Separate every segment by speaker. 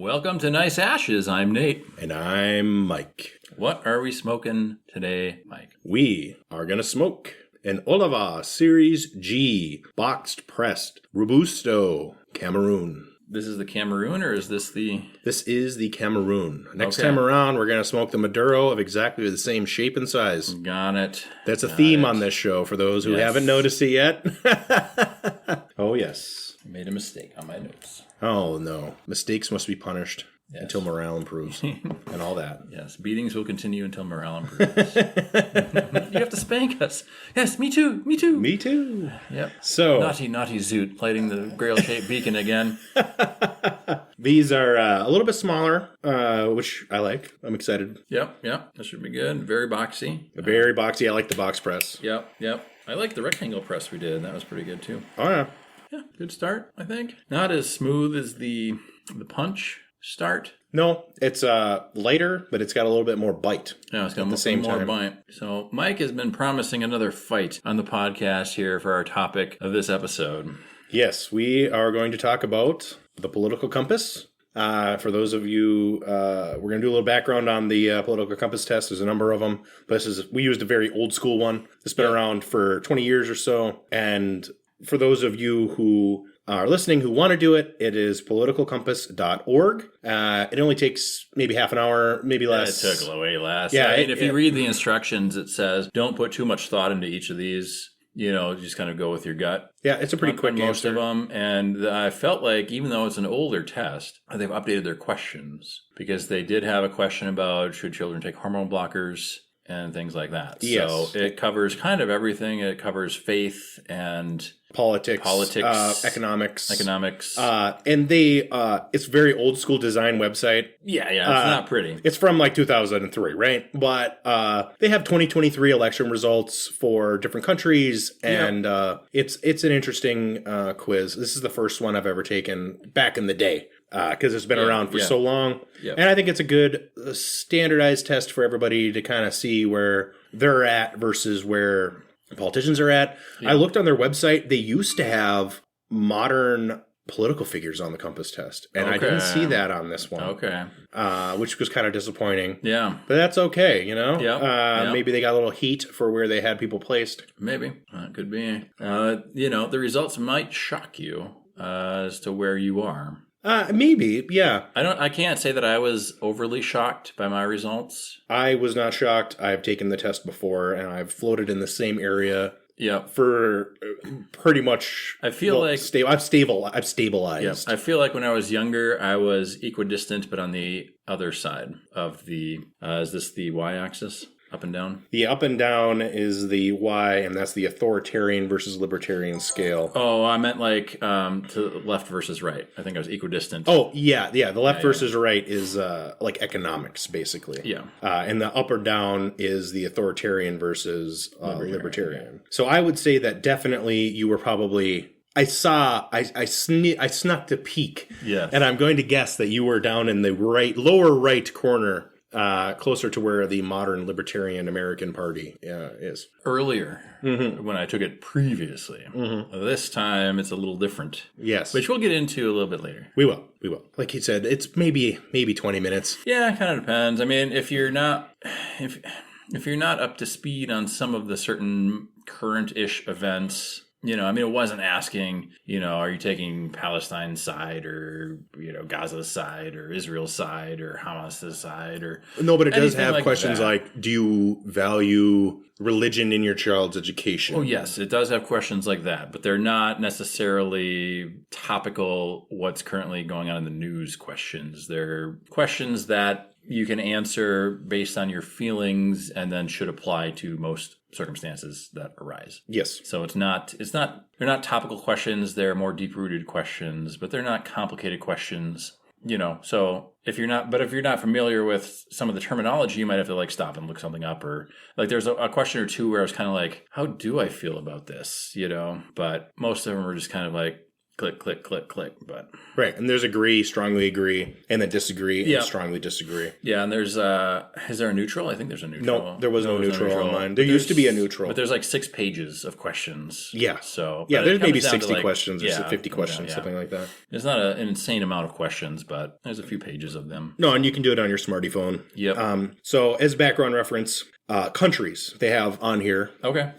Speaker 1: Welcome to Nice Ashes. I'm Nate.
Speaker 2: And I'm Mike.
Speaker 1: What are we smoking today, Mike?
Speaker 2: We are going to smoke an Oliva Serie G boxed pressed Robusto Cameroon.
Speaker 1: This is the Cameroon, or is this the...
Speaker 2: This is the Cameroon. Next time around, we're going to smoke the Maduro of exactly the same shape and size.
Speaker 1: Got it.
Speaker 2: That's a theme on this show for those who haven't noticed it yet. Oh, yes.
Speaker 1: I made a mistake on my notes.
Speaker 2: Oh, no. Mistakes must be punished until morale improves and all that.
Speaker 1: Yes, beatings will continue until morale improves. You have to spank us. Yes, me too. Me too.
Speaker 2: Me too.
Speaker 1: Yep.
Speaker 2: So
Speaker 1: naughty Zoot lighting the grail-shaped beacon again.
Speaker 2: These are a little bit smaller, which I like. I'm excited.
Speaker 1: Yep. That should be good. Very boxy.
Speaker 2: Very boxy. I like the box press.
Speaker 1: Yep. I like the rectangle press we did. That was pretty good too.
Speaker 2: Oh, yeah.
Speaker 1: Yeah, good start, I think. Not as smooth as the punch start.
Speaker 2: No, it's lighter, but it's got a little bit more bite.
Speaker 1: Yeah, it's got a little more bite. So Mike has been promising another fight on the podcast here for our topic of this episode.
Speaker 2: Yes, we are going to talk about the political compass. For those of you, we're going to do a little background on the political compass test. There's a number of them. But we used a very old school one. It's been around for 20 years or so. And for those of you who are listening who want to do it, it is politicalcompass.org. It only takes maybe half an hour, maybe less.
Speaker 1: It took way less.
Speaker 2: Yeah,
Speaker 1: if you read the instructions, it says don't put too much thought into each of these. Just kind of go with your gut.
Speaker 2: Yeah, it's a pretty quick answer.
Speaker 1: Most of them. And I felt like even though it's an older test, they've updated their questions because they did have a question about should children take hormone blockers and things like that.
Speaker 2: Yes.
Speaker 1: So it covers kind of everything. It covers faith and
Speaker 2: politics, economics, and it's a very old school design website.
Speaker 1: Yeah, it's not pretty.
Speaker 2: It's from like 2003, right? But they have 2023 election results for different countries, and it's an interesting quiz. This is the first one I've ever taken back in the day. Because it's been around for so long. Yep. And I think it's a good standardized test for everybody to kind of see where they're at versus where politicians are at. Yep. I looked on their website. They used to have modern political figures on the compass test. And I didn't see that on this one.
Speaker 1: Okay.
Speaker 2: Which was kind of disappointing.
Speaker 1: Yeah.
Speaker 2: But that's okay,
Speaker 1: Yep.
Speaker 2: Maybe they got a little heat for where they had people placed.
Speaker 1: Maybe. Could be. The results might shock you as to where you are.
Speaker 2: Maybe, yeah.
Speaker 1: I can't say that I was overly shocked by my results.
Speaker 2: I was not shocked. I've taken the test before, and I've floated in the same area.
Speaker 1: Yeah,
Speaker 2: for pretty much.
Speaker 1: I feel like
Speaker 2: I've stabilized.
Speaker 1: Yeah, I feel like when I was younger, I was equidistant, but on the other side of the. Is this the y-axis? Up and down?
Speaker 2: The up and down is the Y, and that's the authoritarian versus libertarian scale.
Speaker 1: Oh, I meant like to left versus right. I think I was equidistant.
Speaker 2: Oh, yeah. The left versus right is like economics, basically.
Speaker 1: Yeah.
Speaker 2: And the up or down is the authoritarian versus libertarian. So I would say that definitely you were probably... I snuck a peek.
Speaker 1: Yes.
Speaker 2: And I'm going to guess that you were down in the lower right corner. Closer to where the modern Libertarian American Party is.
Speaker 1: Earlier, when I took it previously. Mm-hmm. This time, it's a little different.
Speaker 2: Yes.
Speaker 1: Which we'll get into a little bit later.
Speaker 2: We will. Like you said, it's maybe 20 minutes.
Speaker 1: Yeah, it kind of depends. I mean, if you're not up to speed on some of the certain current-ish events... it wasn't asking, are you taking Palestine's side or, Gaza's side or Israel's side or Hamas's side or...
Speaker 2: No, but it does have questions like, do you value religion in your child's education?
Speaker 1: Oh, yes, it does have questions like that, but they're not necessarily topical what's currently going on in the news questions. They're questions that you can answer based on your feelings and then should apply to most circumstances that arise.
Speaker 2: Yes.
Speaker 1: So they're not topical questions, they're more deep-rooted questions, but they're not complicated questions. So if you're not familiar with some of the terminology, you might have to stop and look something up, or there's a question or two where I was kind of like, how do I feel about this? But most of them are just kind of click, click, click, click. But
Speaker 2: Right. And there's agree, strongly agree, and then disagree,
Speaker 1: Yeah.
Speaker 2: and strongly disagree.
Speaker 1: yeah, and there's is there a neutral? I think there's a neutral.
Speaker 2: No, there was no neutral on mine. There
Speaker 1: But
Speaker 2: used to be a
Speaker 1: there's-
Speaker 2: neutral.
Speaker 1: But there's like 6 pages of questions.
Speaker 2: Yeah.
Speaker 1: So
Speaker 2: Yeah,
Speaker 1: but
Speaker 2: there's
Speaker 1: it
Speaker 2: maybe
Speaker 1: comes down to,
Speaker 2: 60
Speaker 1: like,
Speaker 2: questions or
Speaker 1: yeah,
Speaker 2: 50 questions,
Speaker 1: yeah.
Speaker 2: something like that.
Speaker 1: It's not an insane amount of questions, but there's a few pages of them.
Speaker 2: No, and you can do it on your smarty phone.
Speaker 1: Yep.
Speaker 2: So as background reference, countries they have on here.
Speaker 1: Okay.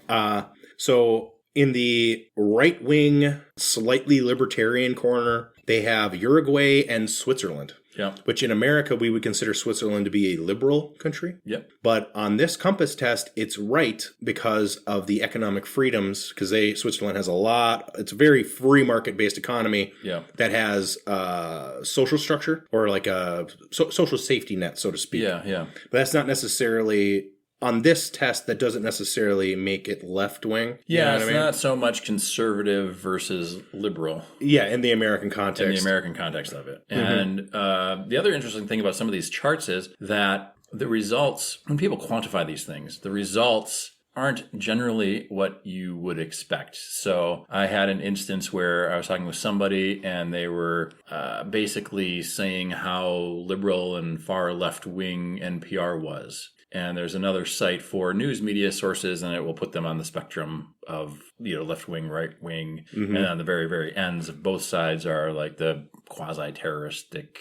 Speaker 2: So in the right-wing, slightly libertarian corner, they have Uruguay and Switzerland,
Speaker 1: Yeah.
Speaker 2: which in America we would consider Switzerland to be a liberal country.
Speaker 1: Yep.
Speaker 2: But on this compass test, it's right because of the economic freedoms, because Switzerland has a lot. It's a very free market-based economy
Speaker 1: Yeah.
Speaker 2: that has social structure or like a social safety net, so to speak.
Speaker 1: Yeah. Yeah.
Speaker 2: But that's not necessarily on this test. That doesn't necessarily make it left wing.
Speaker 1: Yeah, it's not so much conservative versus liberal
Speaker 2: Yeah, in the American context.
Speaker 1: in the American context of it. And the other interesting thing about some of these charts is that the results, when people quantify these things, the results aren't generally what you would expect. So I had an instance where I was talking with somebody and they were basically saying how liberal and far left-wing NPR was. And there's another site for news media sources, and it will put them on the spectrum of, left wing, right wing. And on the very, very ends of both sides are like the quasi-terroristic,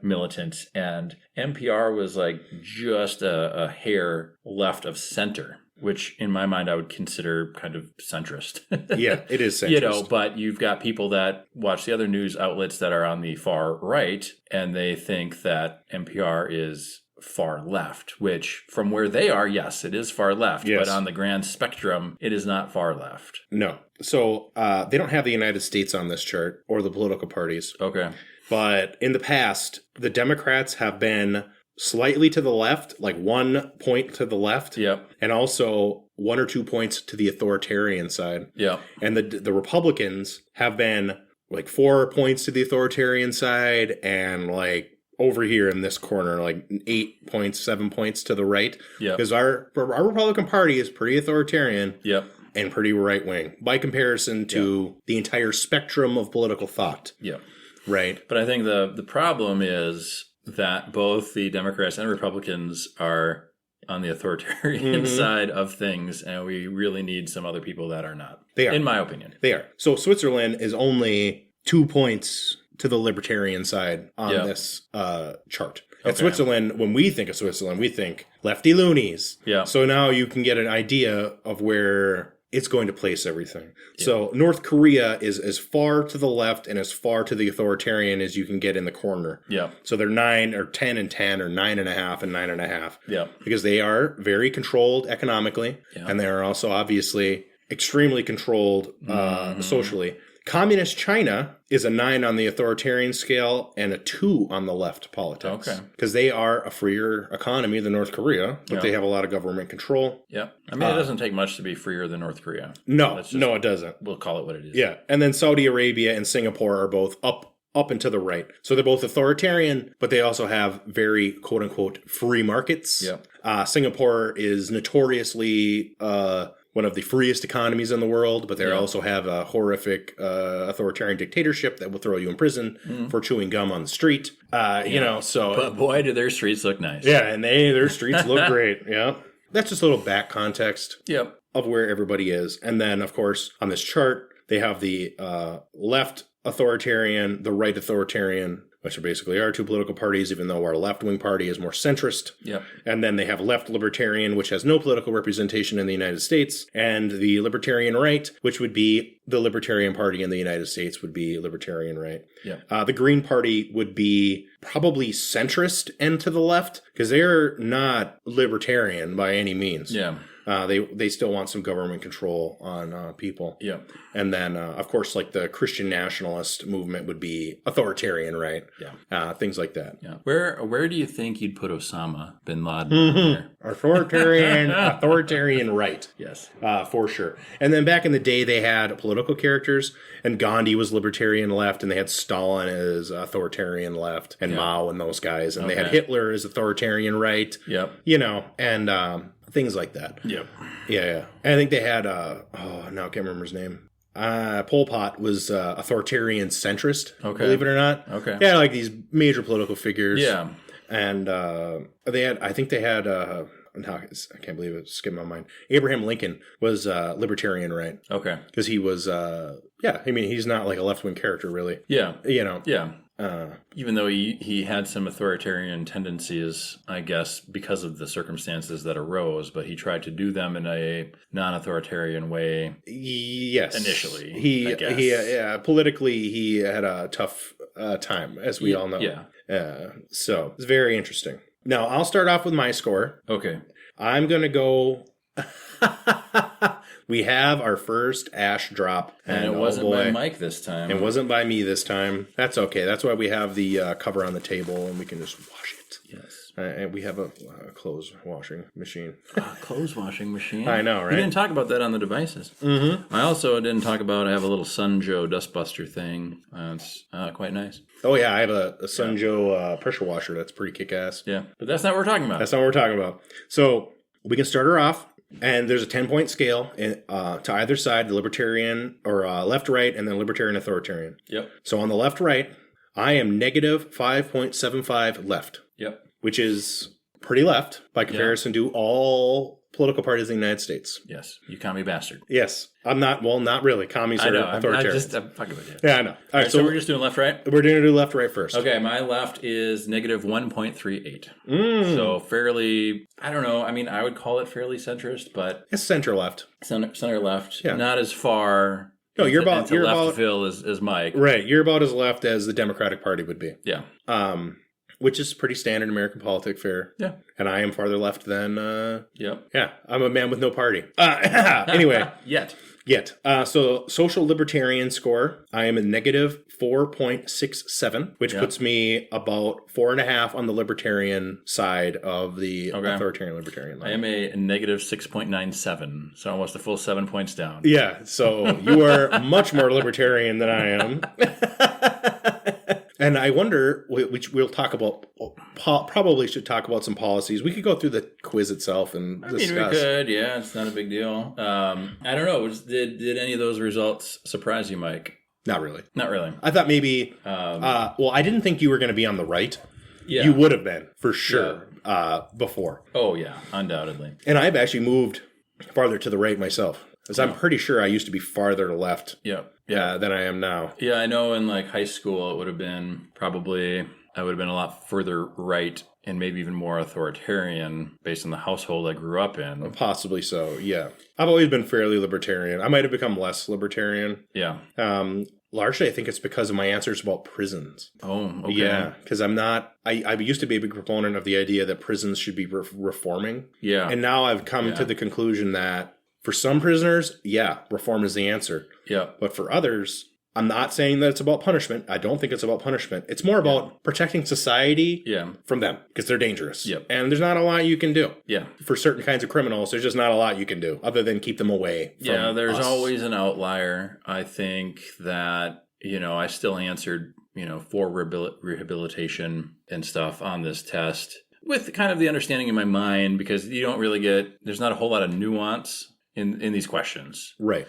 Speaker 1: militant. And NPR was like just a hair left of center, which in my mind I would consider kind of centrist.
Speaker 2: Yeah, it is centrist.
Speaker 1: But you've got people that watch the other news outlets that are on the far right, and they think that NPR is far left, which from where they are, yes, it is far left.
Speaker 2: Yes.
Speaker 1: But on the grand spectrum, it is not far left.
Speaker 2: No. So they don't have the United States on this chart or the political parties.
Speaker 1: Okay.
Speaker 2: But in the past, the Democrats have been slightly to the left, like 1 point to the left.
Speaker 1: Yep.
Speaker 2: And also 1 or 2 points to the authoritarian side.
Speaker 1: Yep.
Speaker 2: And the Republicans have been like 4 points to the authoritarian side and like over here in this corner, like 8 points, 7 points to the right.
Speaker 1: Yep.
Speaker 2: Because our Republican Party is pretty authoritarian.
Speaker 1: Yep.
Speaker 2: And pretty right wing by comparison to the entire spectrum of political thought.
Speaker 1: Yep.
Speaker 2: Right.
Speaker 1: But I think the problem is that both the Democrats and Republicans are on the authoritarian side of things, and we really need some other people that are not.
Speaker 2: They are.
Speaker 1: In my opinion.
Speaker 2: They are. So Switzerland is only 2 points to the libertarian side on this chart. At Switzerland, when we think of Switzerland, we think lefty loonies.
Speaker 1: Yeah.
Speaker 2: So now you can get an idea of where it's going to place everything. Yeah. So North Korea is as far to the left and as far to the authoritarian as you can get in the corner.
Speaker 1: Yeah.
Speaker 2: So they're 9 or 10 and 10 or 9.5 and 9.5.
Speaker 1: Yeah.
Speaker 2: Because they are very controlled economically. Yeah. And they are also obviously extremely controlled socially. Communist China is a 9 on the authoritarian scale and a 2 on the left politics. Okay. Because they are a freer economy than North Korea, but they have a lot of government control.
Speaker 1: Yeah. I mean, it doesn't take much to be freer than North Korea.
Speaker 2: No, it doesn't.
Speaker 1: We'll call it what it is.
Speaker 2: Yeah. And then Saudi Arabia and Singapore are both up and to the right. So they're both authoritarian, but they also have very quote unquote free markets. Yeah. Singapore is notoriously one of the freest economies in the world, but they also have a horrific authoritarian dictatorship that will throw you in prison for chewing gum on the street.
Speaker 1: But boy, do their streets look nice.
Speaker 2: Yeah, and their streets look great. Yeah. That's just a little back context of where everybody is. And then, of course, on this chart, they have the left authoritarian, the right authoritarian, which are basically our two political parties, even though our left-wing party is more centrist.
Speaker 1: Yep.
Speaker 2: And then they have left libertarian, which has no political representation in the United States, and the libertarian right, which would be the Libertarian Party in the United States would be libertarian right.
Speaker 1: Yep.
Speaker 2: The Green Party would be probably centrist and to the left, because they're not libertarian by any means.
Speaker 1: Yeah.
Speaker 2: They still want some government control on people.
Speaker 1: Yeah.
Speaker 2: And then, of course, like the Christian nationalist movement would be authoritarian, right?
Speaker 1: Yeah.
Speaker 2: Things like that.
Speaker 1: Yeah. Where do you think you'd put Osama bin Laden?
Speaker 2: Authoritarian right.
Speaker 1: Yes.
Speaker 2: For sure. And then back in the day, they had political characters, and Gandhi was libertarian left, and they had Stalin as authoritarian left, and Mao and those guys, and they had Hitler as authoritarian right.
Speaker 1: Yep.
Speaker 2: And things like that.
Speaker 1: Yep.
Speaker 2: Yeah. I think they had, now I can't remember his name. Pol Pot was authoritarian centrist,
Speaker 1: Okay.
Speaker 2: believe it or not.
Speaker 1: Okay.
Speaker 2: They had like these major political figures.
Speaker 1: Yeah.
Speaker 2: And I think they had, no, I can't believe it skipped my mind. Abraham Lincoln was libertarian, right?
Speaker 1: Okay.
Speaker 2: Because he was, he's not like a left-wing character, really.
Speaker 1: Yeah.
Speaker 2: Yeah.
Speaker 1: Even though he had some authoritarian tendencies, I guess, because of the circumstances that arose, but he tried to do them in a non-authoritarian way.
Speaker 2: Yes.
Speaker 1: Initially,
Speaker 2: politically, he had a tough time, as we all know.
Speaker 1: Yeah.
Speaker 2: So it's very interesting. Now, I'll start off with my score.
Speaker 1: Okay.
Speaker 2: I'm going to go... We have our first ash drop.
Speaker 1: And it wasn't by Mike this time.
Speaker 2: It wasn't by me this time. That's okay. That's why we have the cover on the table, and we can just wash it.
Speaker 1: Yes.
Speaker 2: And we have a clothes washing machine.
Speaker 1: Clothes washing machine.
Speaker 2: I know, right?
Speaker 1: We didn't talk about that on the devices.
Speaker 2: Mm-hmm.
Speaker 1: I also didn't talk about, I have a little Sunjo dustbuster thing. It's quite nice.
Speaker 2: Oh, yeah. I have a Sunjo pressure washer. That's pretty kick-ass.
Speaker 1: Yeah. But that's not what we're talking about.
Speaker 2: That's not what we're talking about. So we can start her off. And there's a 10-point scale to either side, the libertarian or left-right, and then libertarian-authoritarian.
Speaker 1: Yep.
Speaker 2: So on the left-right, I am negative 5.75 left.
Speaker 1: Yep.
Speaker 2: Which is pretty left by comparison to all political parties in the United States.
Speaker 1: Yes. You commie bastard.
Speaker 2: Yes. I'm not, well, not really. Commies are authoritarians.
Speaker 1: I'm fucking with you.
Speaker 2: Yeah, I know. All right,
Speaker 1: so we're just doing left-right?
Speaker 2: We're going to do left-right first.
Speaker 1: Okay, my left is negative 1.38. So fairly, I don't know, I mean, I would call it fairly centrist, but...
Speaker 2: It's center-left.
Speaker 1: Center left.
Speaker 2: Yeah.
Speaker 1: Not as far...
Speaker 2: No, you're about
Speaker 1: left-fill as Mike.
Speaker 2: Right, you're about as left as the Democratic Party would be.
Speaker 1: Yeah.
Speaker 2: Which is pretty standard American politic fare.
Speaker 1: Yeah.
Speaker 2: And I am farther left than...
Speaker 1: Yep.
Speaker 2: Yeah, I'm a man with no party. Anyway.
Speaker 1: Yet.
Speaker 2: So social libertarian score, I am a negative 4.67, which puts me about 4.5 on the libertarian side of the authoritarian libertarian line.
Speaker 1: I am a negative 6.97, so almost a full 7 points down.
Speaker 2: Yeah, so you are much more libertarian than I am. And I wonder, which we'll talk about, probably should talk about some policies. We could go through the quiz itself and discuss.
Speaker 1: I mean, we could, yeah, it's not a big deal. I don't know, did any of those results surprise you, Mike?
Speaker 2: Not really.
Speaker 1: Not really.
Speaker 2: I thought maybe, I didn't think you were going to be on the right.
Speaker 1: Yeah.
Speaker 2: You would have been, for sure, before.
Speaker 1: Oh, yeah, undoubtedly.
Speaker 2: And I've actually moved farther to the right myself. Because I'm pretty sure I used to be farther left than I am now.
Speaker 1: Yeah, I know in like high school it would have been I would have been a lot further right and maybe even more authoritarian based on the household I grew up in.
Speaker 2: Possibly so, yeah. I've always been fairly libertarian. I might have become less libertarian.
Speaker 1: Yeah.
Speaker 2: Largely, I think it's because of my answers about prisons.
Speaker 1: Oh, okay.
Speaker 2: Yeah, because I'm not... I used to be a big proponent of the idea that prisons should be reforming.
Speaker 1: Yeah.
Speaker 2: And now I've come to the conclusion that for some prisoners, reform is the answer.
Speaker 1: Yeah.
Speaker 2: But for others, I'm not saying that it's about punishment. I don't think it's about punishment. It's more about protecting society from them because they're dangerous.
Speaker 1: Yep.
Speaker 2: And there's not a lot you can do.
Speaker 1: Yeah.
Speaker 2: For certain kinds of criminals, there's just not a lot you can do other than keep them away from
Speaker 1: there's
Speaker 2: us.
Speaker 1: always an outlier. I think that, I still answered, for rehabilitation and stuff on this test with kind of the understanding in my mind because you don't really there's not a whole lot of nuance in these questions.
Speaker 2: Right.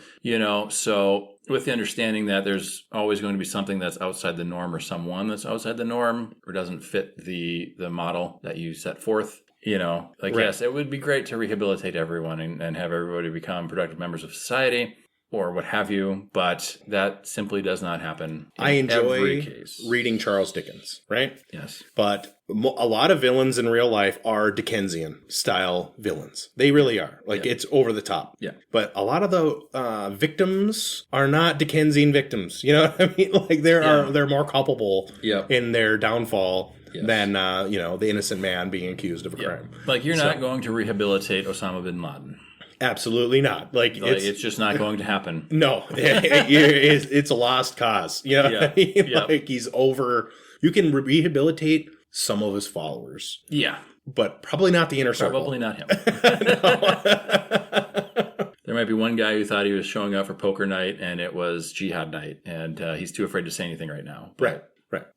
Speaker 1: So with the understanding that there's always going to be something that's outside the norm or someone that's outside the norm or doesn't fit the model that you set forth, yes, it would be great to rehabilitate everyone and have everybody become productive members of society or what have you, but that simply does not happen in
Speaker 2: I enjoy
Speaker 1: every case.
Speaker 2: Reading Charles Dickens, right?
Speaker 1: Yes.
Speaker 2: But a lot of villains in real life are Dickensian style villains. They really are. It's over the top.
Speaker 1: Yeah.
Speaker 2: But a lot of the victims are not Dickensian victims. You know what I mean? They're more culpable in their downfall than the innocent man being accused of a crime.
Speaker 1: You're not going to rehabilitate Osama bin Laden.
Speaker 2: Absolutely not.
Speaker 1: It's just not going to happen.
Speaker 2: No, it's a lost cause. You know what I mean? He's over. You can rehabilitate some of his followers.
Speaker 1: Yeah.
Speaker 2: But probably not the inner circle.
Speaker 1: Probably not him. There might be one guy who thought he was showing up for poker night and it was jihad night. And he's too afraid to say anything right now.
Speaker 2: Right.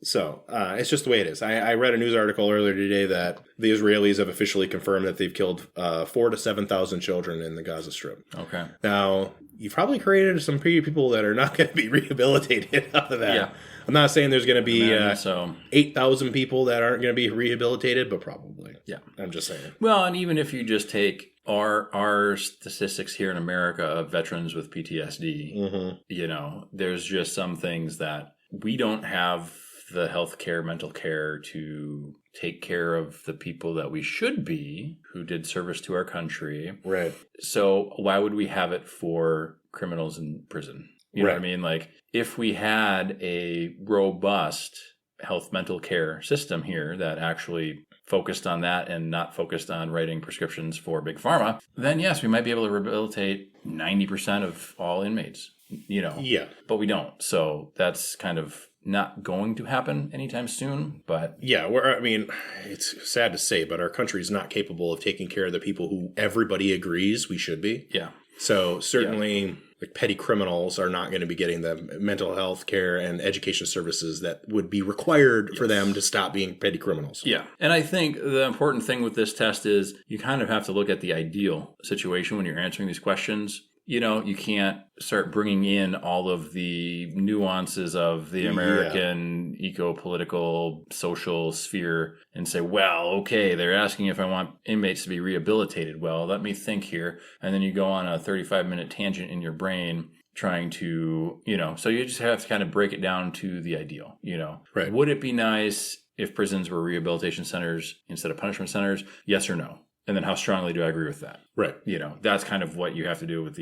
Speaker 2: So it's just the way it is. I read a news article earlier today that the Israelis have officially confirmed that they've killed 4,000 to 7,000 children in the Gaza Strip.
Speaker 1: Okay.
Speaker 2: Now, you've probably created some people that are not going to be rehabilitated out of that.
Speaker 1: Yeah.
Speaker 2: I'm not saying there's going to be 8,000 people that aren't going to be rehabilitated, but probably.
Speaker 1: Yeah.
Speaker 2: I'm just saying.
Speaker 1: Well, and even if you just take our statistics here in America of veterans with PTSD, you know, there's just some things that we don't have the healthcare, mental care to take care of the people that we should be who did service to our country.
Speaker 2: Right.
Speaker 1: So why would we have it for criminals in prison? You know what I mean? Like, if we had a robust health mental care system here that actually focused on that and not focused on writing prescriptions for big pharma, then yes, we might be able to rehabilitate 90% of all inmates, you know.
Speaker 2: Yeah.
Speaker 1: But we don't. So that's kind of not going to happen anytime soon. But
Speaker 2: yeah, I mean, it's sad to say, but our country is not capable of taking care of the people who everybody agrees we should be.
Speaker 1: Yeah.
Speaker 2: So certainly like petty criminals are not going to be getting the mental health care and education services that would be required for them to stop being petty criminals.
Speaker 1: Yeah. And I think the important thing with this test is you kind of have to look at the ideal situation when you're answering these questions. You know, you can't start bringing in all of the nuances of the American eco-political social sphere and say, well, okay, they're asking if I want inmates to be rehabilitated. Well, let me think here. And then you go on a 35-minute tangent in your brain trying to, you know, so you just have to kind of break it down to the ideal, you know.
Speaker 2: Right.
Speaker 1: Would it be nice if prisons were rehabilitation centers instead of punishment centers? Yes or no? And then how strongly do I agree with that?
Speaker 2: Right.
Speaker 1: You know, that's kind of what you have to do with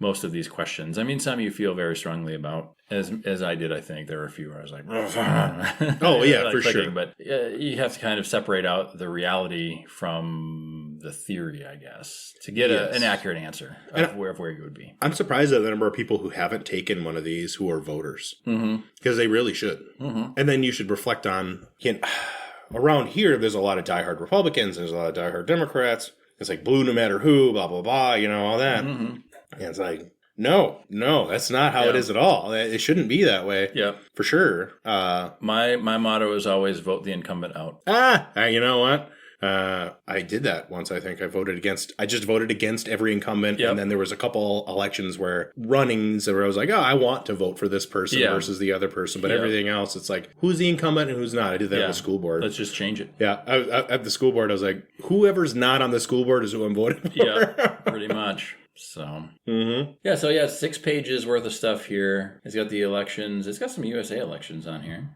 Speaker 1: most of these questions. I mean, some you feel very strongly about, as I did. I think there were a few where I was like,
Speaker 2: oh yeah,
Speaker 1: like
Speaker 2: for sure.
Speaker 1: But you have to kind of separate out the reality from the theory, I guess, to get an accurate answer of where you would be.
Speaker 2: I'm surprised at the number of people who haven't taken one of these who are voters, because they really should. And then you should reflect on. Around here, there's a lot of diehard Republicans, there's a lot of diehard Democrats. It's like blue no matter who, blah, blah, blah, you know, all that. And it's like, no, that's not how it is at all. It shouldn't be that way.
Speaker 1: Yeah.
Speaker 2: For sure.
Speaker 1: My motto is always vote the incumbent out.
Speaker 2: You know what? I did that once. I think I just voted against every incumbent. And then there was a couple elections where I was like, oh, I want to vote for this person versus the other person. But everything else, it's like, who's the incumbent and who's not? I did that at the school board.
Speaker 1: Let's just change it.
Speaker 2: Yeah. At the school board, I was like, whoever's not on the school board is who I'm voting for.
Speaker 1: Yeah, pretty much. So, it's 6 pages worth of stuff here. It's got the elections. It's got some USA elections on here.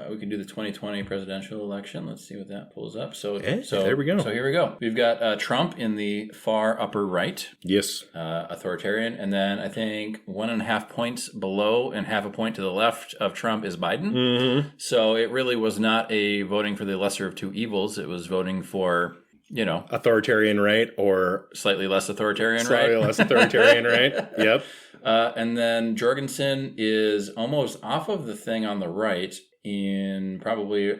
Speaker 1: We can do the 2020 presidential election. Let's see what that pulls up. So there we go. So here we go. We've got Trump in the far upper right.
Speaker 2: Yes.
Speaker 1: Authoritarian. And then I think 1.5 points below and half a point to the left of Trump is Biden. So it really was not a voting for the lesser of two evils. It was voting for, you know,
Speaker 2: authoritarian right or
Speaker 1: slightly less authoritarian
Speaker 2: slightly less authoritarian right. Yep.
Speaker 1: And then Jorgensen is almost off of the thing on the right in probably,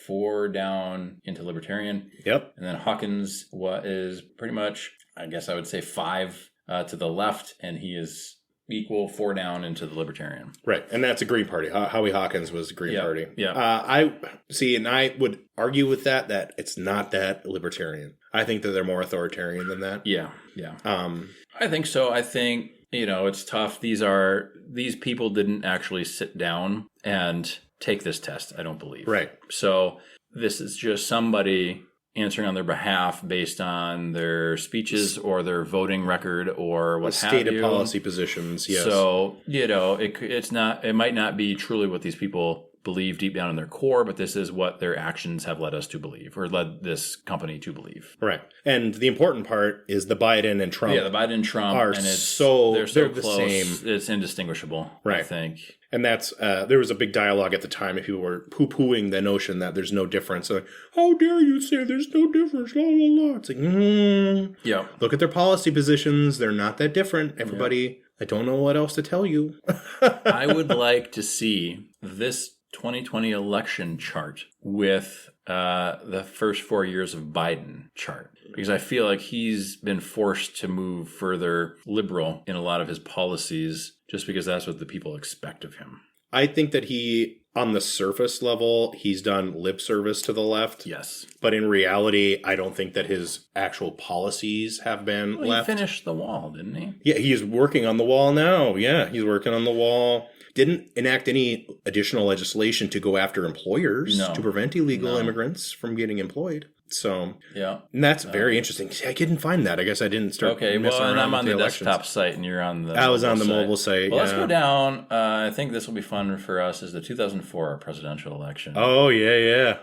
Speaker 1: 4 down into libertarian.
Speaker 2: Yep.
Speaker 1: And then Hawkins is pretty much, I guess I would say 5 to the left, and he is equal 4 down into the libertarian.
Speaker 2: Right. And that's a Green Party. Howie Hawkins was the Green Party.
Speaker 1: Yeah.
Speaker 2: And I would argue with that it's not that libertarian. I think that they're more authoritarian than that.
Speaker 1: Yeah. Yeah. I think so. I think, it's tough. These people didn't actually sit down and take this test, I don't believe.
Speaker 2: Right.
Speaker 1: So this is just somebody answering on their behalf based on their speeches or their voting record or what have you.
Speaker 2: Stated policy positions, yes.
Speaker 1: So, it might not be truly what these people believe deep down in their core, but this is what their actions have led us to believe, or led this company to believe.
Speaker 2: Right. And the important part is the Biden and Trump.
Speaker 1: Yeah, the Biden and Trump
Speaker 2: are
Speaker 1: and
Speaker 2: they're so
Speaker 1: close.
Speaker 2: the same.
Speaker 1: It's indistinguishable,
Speaker 2: right.
Speaker 1: I think.
Speaker 2: And that's there was a big dialogue at the time if people were poo-pooing the notion that there's no difference. Like, how dare you say there's no difference? La, la, la. It's like,
Speaker 1: yeah.
Speaker 2: Look at their policy positions. They're not that different. Everybody, I don't know what else to tell you.
Speaker 1: I would like to see this 2020 election chart with the first 4 years of Biden chart, because I feel like he's been forced to move further liberal in a lot of his policies just because that's what the people expect of him.
Speaker 2: I think that he on the surface level, he's done lip service to the left.
Speaker 1: Yes.
Speaker 2: But in reality, I don't think that his actual policies have been left.
Speaker 1: He finished the wall, didn't he?
Speaker 2: Yeah, he's working on the wall now. Yeah, he's working on the wall. Didn't enact any additional legislation to go after employers to prevent illegal immigrants from getting employed. So, and that's very interesting. See, I couldn't find that. I guess I didn't start.
Speaker 1: Okay, well, and I'm on the desktop site, and you're on the.
Speaker 2: I was on the mobile site.
Speaker 1: Well, let's go down. I think this will be fun for us. Is the 2004 presidential election?
Speaker 2: Oh yeah.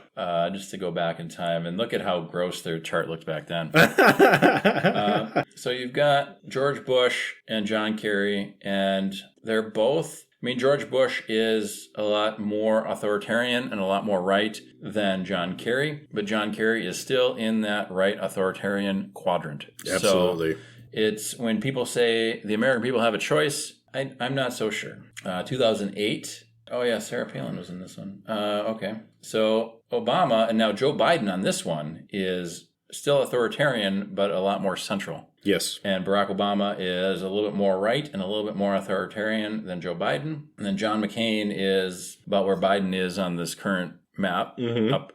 Speaker 1: Just to go back in time and look at how gross their chart looked back then. So you've got George Bush and John Kerry, and they're both. I mean, George Bush is a lot more authoritarian and a lot more right than John Kerry, but John Kerry is still in that right authoritarian quadrant.
Speaker 2: Absolutely.
Speaker 1: So it's when people say the American people have a choice, I'm not so sure. 2008. Oh, yeah, Sarah Palin was in this one. Okay. So Obama and now Joe Biden on this one is still authoritarian, but a lot more central.
Speaker 2: Yes.
Speaker 1: And Barack Obama is a little bit more right and a little bit more authoritarian than Joe Biden. And then John McCain is about where Biden is on this current map,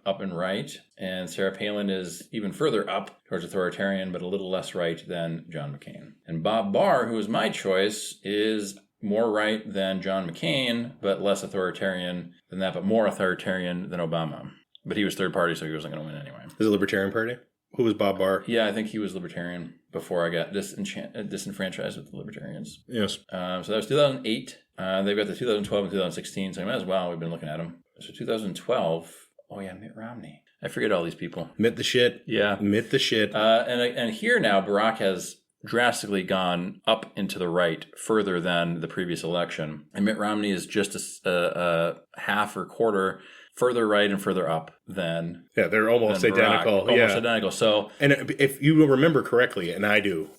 Speaker 1: up and right. And Sarah Palin is even further up towards authoritarian, but a little less right than John McCain. And Bob Barr, who is my choice, is more right than John McCain, but less authoritarian than that, but more authoritarian than Obama. But he was third party, so he wasn't going to win anyway.
Speaker 2: Is it Libertarian Party? Who was Bob Barr?
Speaker 1: Yeah, I think he was Libertarian before I got disenfranchised with the Libertarians.
Speaker 2: Yes.
Speaker 1: So that was 2008. They've got the 2012 and 2016, so I might as well. We've been looking at them. So 2012. Oh, yeah, Mitt Romney. I forget all these people.
Speaker 2: Mitt the shit.
Speaker 1: Yeah.
Speaker 2: Mitt the shit.
Speaker 1: And here now, Barack has drastically gone up into the right further than the previous election. And Mitt Romney is just a half or quarter further right and further up than
Speaker 2: they're almost identical.
Speaker 1: Almost identical. So,
Speaker 2: and if you remember correctly, and I do,